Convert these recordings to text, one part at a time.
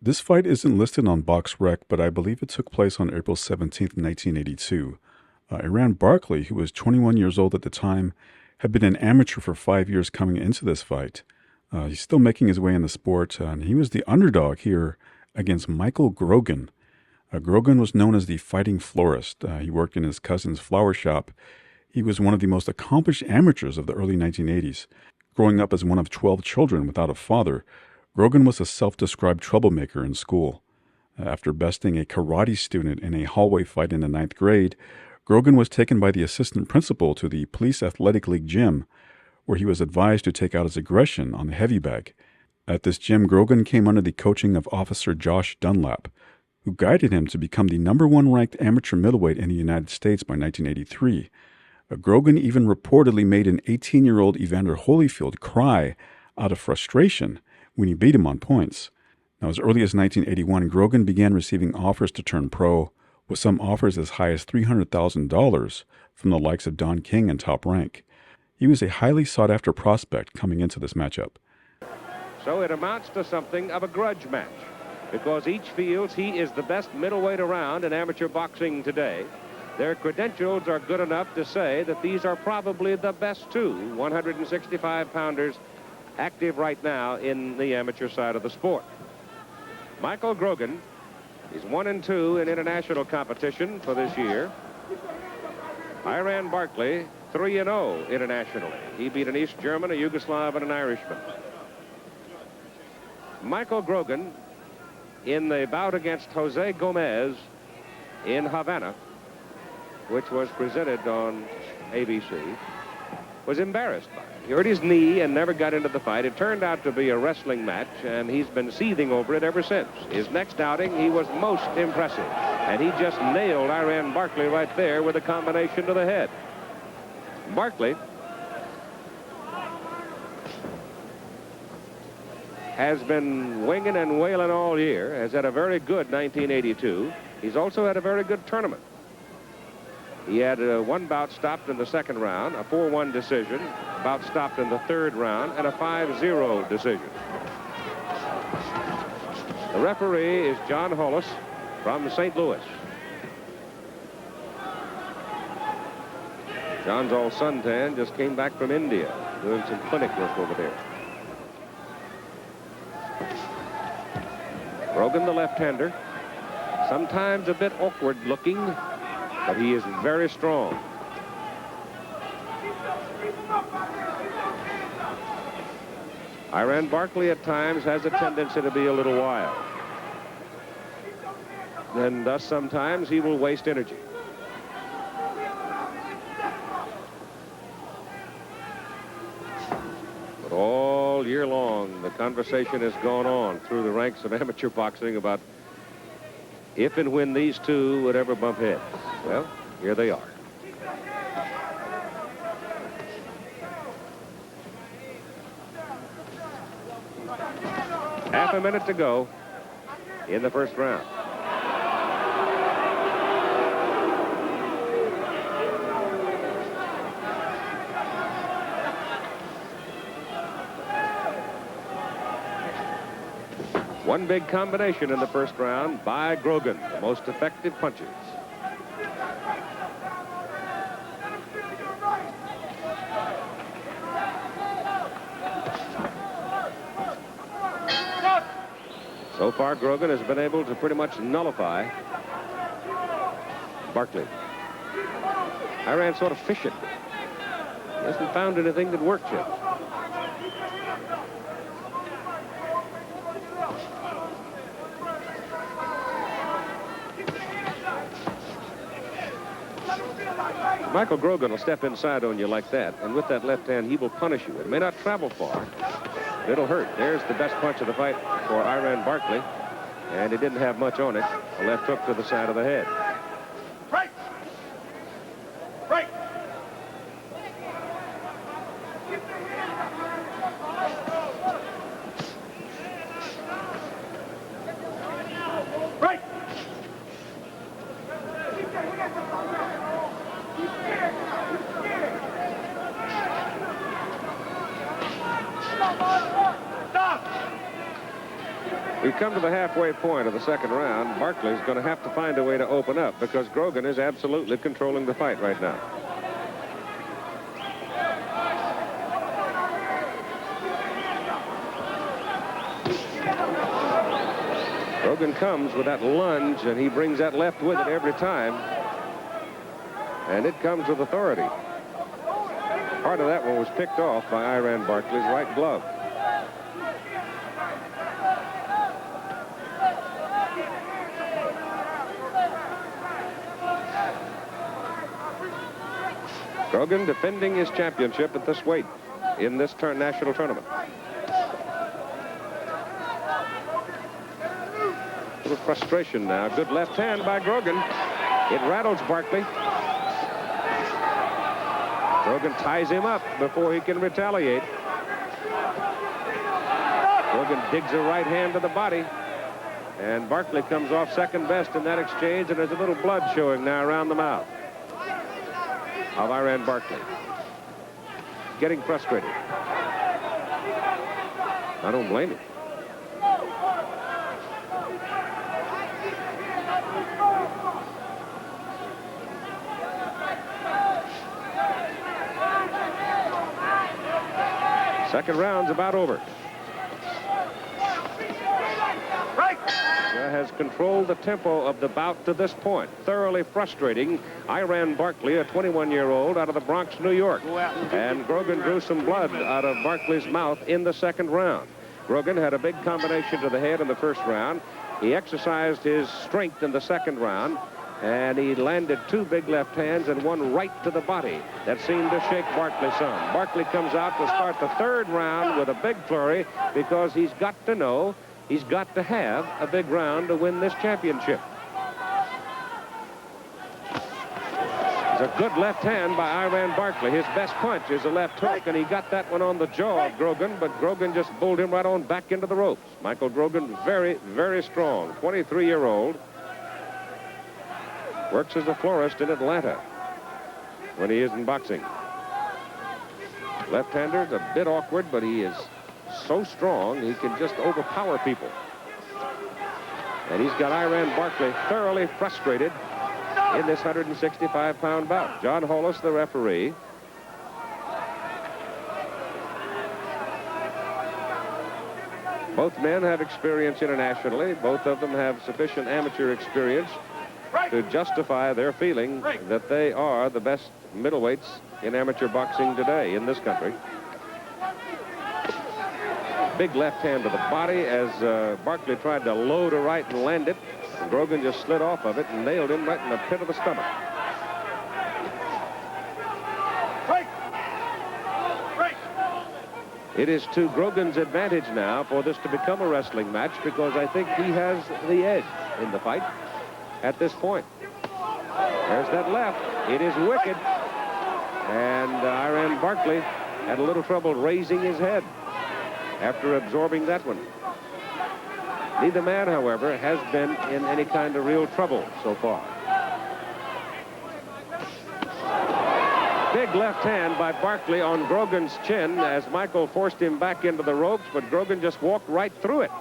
This fight isn't listed on BoxRec, but I believe it took place on April 17th, 1982. Iran Barkley, who was 21 years old at the time, had been an amateur for 5 years coming into this fight. He's still making his way in the sport, and he was the underdog here against Michael Grogan. Grogan was known as the Fighting Florist. He worked in his cousin's flower shop. He was one of the most accomplished amateurs of the early 1980s. Growing up as one of 12 children without a father, Grogan was a self-described troublemaker in school. After besting a karate student in a hallway fight in the ninth grade, Grogan was taken by the assistant principal to the Police Athletic League gym, where he was advised to take out his aggression on the heavy bag. At this gym, Grogan came under the coaching of Officer Josh Dunlap, who guided him to become the #1 ranked amateur middleweight in the United States by 1983. Grogan even reportedly made an 18-year-old Evander Holyfield cry out of frustration when he beat him on points. Now, as early as 1981, Grogan began receiving offers to turn pro, with some offers as high as $300,000 from the likes of Don King and Top Rank. He was a highly sought-after prospect coming into this matchup. So it amounts to something of a grudge match, because each feels he is the best middleweight around in amateur boxing today. Their credentials are good enough to say that these are probably the best two 165-pounders active right now in the amateur side of the sport. Michael Grogan is 1-2 in international competition for this year. Iran Barkley, 3-0 internationally. He beat an East German, a Yugoslav, and an Irishman. Michael Grogan, in the bout against Jose Gomez in Havana, which was presented on ABC, was embarrassed by it. He hurt his knee and never got into the fight. It turned out to be a wrestling match, and he's been seething over it ever since. His next outing, he was most impressive, and he just nailed Iran Barkley right there with a combination to the head. Barkley has been winging and wailing all year, has had a very good 1982. He's also had a very good tournament. He had one bout stopped in the second round, a 4-1 decision, a bout stopped in the third round, and a 5-0 decision. The referee is John Hollis from St. Louis. John's all suntan, just came back from India, doing some clinic work over there. Grogan, the left-hander, sometimes a bit awkward looking, but he is very strong. Iran Barkley at times has a tendency to be a little wild. And thus sometimes he will waste energy. But all year long, the conversation has gone on through the ranks of amateur boxing about if and when these two would ever bump heads. Well, here they are. Half a minute to go in the first round. One big combination in the first round by Grogan, the most effective punches. So far, Grogan has been able to pretty much nullify Barkley. Iran sort of fishing. He hasn't found anything that works yet. Michael Grogan will step inside on you like that, and with that left hand, he will punish you. It may not travel far. It'll hurt. There's the best punch of the fight for Iran Barkley, and he didn't have much on it. A left hook to the side of the head. Right. Right. Right. Stop. We've come to the halfway point of the second round. Barkley's going to have to find a way to open up because Grogan is absolutely controlling the fight right now. Grogan comes with that lunge, and he brings that left with it every time. And it comes with authority. Part of that one was picked off by Iran Barkley's right glove. Grogan defending his championship at this weight in this national tournament. A little frustration now. Good left hand by Grogan. It rattles Barkley. Grogan ties him up before he can retaliate. Grogan digs a right hand to the body. And Barkley comes off second best in that exchange, and there's a little blood showing now around the mouth of Iran Barkley. Getting frustrated. I don't blame him. Second round's about over. Has controlled the tempo of the bout to this point, thoroughly frustrating Iran Barkley, a 21-year-old out of the Bronx, New York. And Grogan drew some blood out of Barkley's mouth in the second round. Grogan had a big combination to the head in the first round. He exercised his strength in the second round, and he landed two big left hands and one right to the body that seemed to shake Barkley some. Barkley comes out to start the third round with a big flurry because he's got to know he's got to have a big round to win this championship. It's a good left hand by Iran Barkley. His best punch is a left hook, and he got that one on the jaw of Grogan, but Grogan just bowled him right on back into the ropes. Michael Grogan, very, very strong, 23-year-old. Works as a florist in Atlanta when he is in boxing. Left-hander, a bit awkward, but he is so strong he can just overpower people. And he's got Iran Barkley thoroughly frustrated in this 165-pound bout. John Hollis, the referee. Both men have experience internationally. Both of them have sufficient amateur experience to justify their feeling that they are the best middleweights in amateur boxing today in this country. Big left hand to the body as Barkley tried to load a right and land it. And Grogan just slid off of it and nailed him right in the pit of the stomach. It is to Grogan's advantage now for this to become a wrestling match because I think he has the edge in the fight at this point. There's that left. It is wicked. And Iran Barkley had a little trouble raising his head after absorbing that one. Neither man, however, has been in any kind of real trouble so far. Big left hand by Barkley on Grogan's chin as Michael forced him back into the ropes, but Grogan just walked right through it.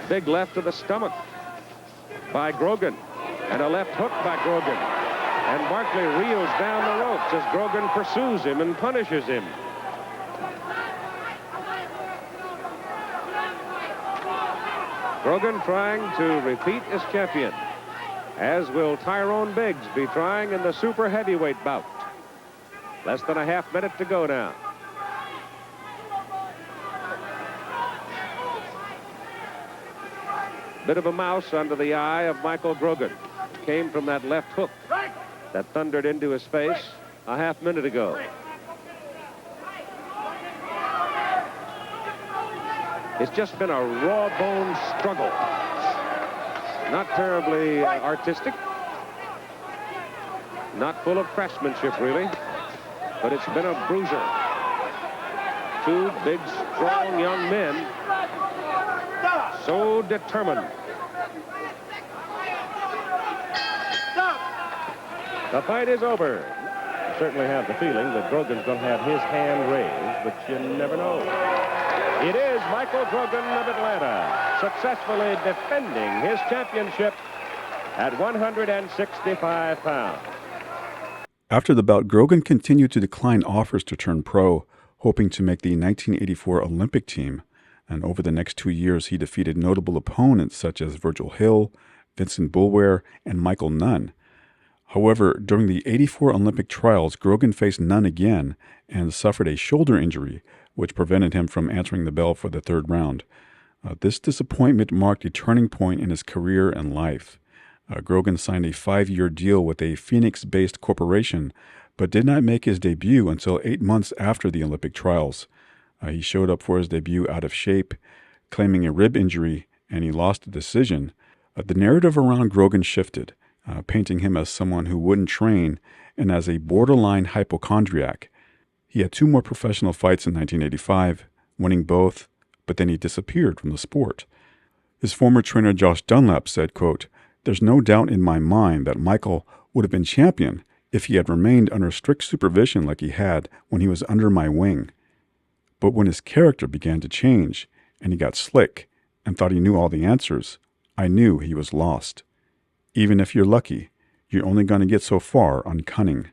Big left to the stomach by Grogan. And a left hook by Grogan. And Barkley reels down the ropes as Grogan pursues him and punishes him. Grogan trying to repeat as champion, as will Tyrone Biggs be trying in the super heavyweight bout. Less than a half minute to go now. Bit of a mouse under the eye of Michael Grogan. Came from that left hook that thundered into his face a half minute ago. It's just been a raw-bone struggle. Not terribly artistic. Not full of craftsmanship, really. But it's been a bruiser. Two big, strong young men. So determined. The fight is over. certainly have the feeling that Grogan's going to have his hand raised, but you never know. It is Michael Grogan of Atlanta successfully defending his championship at 165 pounds. After the bout, Grogan continued to decline offers to turn pro, hoping to make the 1984 Olympic team. And over the next 2 years, he defeated notable opponents such as Virgil Hill, Vincent Boulware, and Michael Nunn. However, during the '84 Olympic trials, Grogan faced Nunn again and suffered a shoulder injury, which prevented him from answering the bell for the third round. This disappointment marked a turning point in his career and life. Grogan signed a 5-year deal with a Phoenix-based corporation, but did not make his debut until 8 months after the Olympic trials. He showed up for his debut out of shape, claiming a rib injury, and he lost the decision. The narrative around Grogan shifted, painting him as someone who wouldn't train and as a borderline hypochondriac. He had 2 more professional fights in 1985, winning both, but then he disappeared from the sport. His former trainer Josh Dunlap said, quote, "There's no doubt in my mind that Michael would have been champion if he had remained under strict supervision like he had when he was under my wing. But when his character began to change and he got slick and thought he knew all the answers, I knew he was lost. Even if you're lucky, you're only going to get so far on cunning."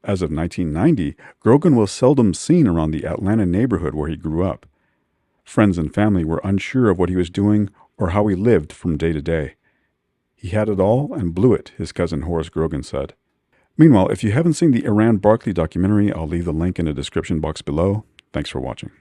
As of 1990, Grogan was seldom seen around the Atlanta neighborhood where he grew up. Friends and family were unsure of what he was doing or how he lived from day to day. He had it all and blew it, his cousin Horace Grogan said. Meanwhile, if you haven't seen the Barkley documentary, I'll leave the link in the description box below. Thanks for watching.